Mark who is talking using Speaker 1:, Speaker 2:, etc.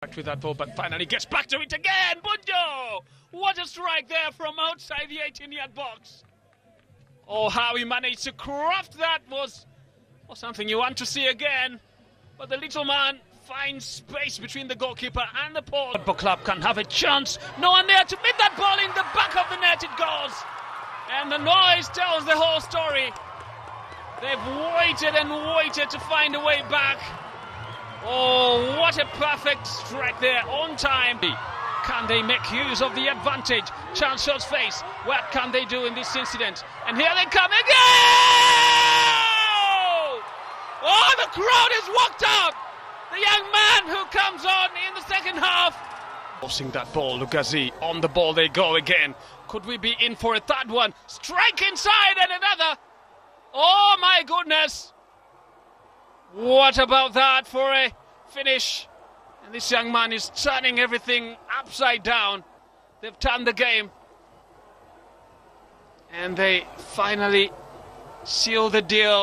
Speaker 1: tracked with that ball, but finally gets back to it again. Bunjo! What a strike there from outside the 18-yard box. Oh, how he managed to craft that was something you want to see again. But the little man finds space between the goalkeeper and the post. Football club can have a chance. No one there to meet that ball in the back of the net. It goes. And the noise tells the whole story. They've waited and waited to find a way back. Oh, what a perfect strike there, on time. Can they make use of the advantage? Chance shows face. What can they do in this incident? And here they come again! Oh, the crowd is walked out! The young man who comes on in the second half. Forcing that ball, Lugazi, on the ball they go again. Could we be in for a third one? Strike inside and another. Oh my goodness. What about that for a finish? And this young man is turning everything upside down. They've turned the game. And they finally seal the deal.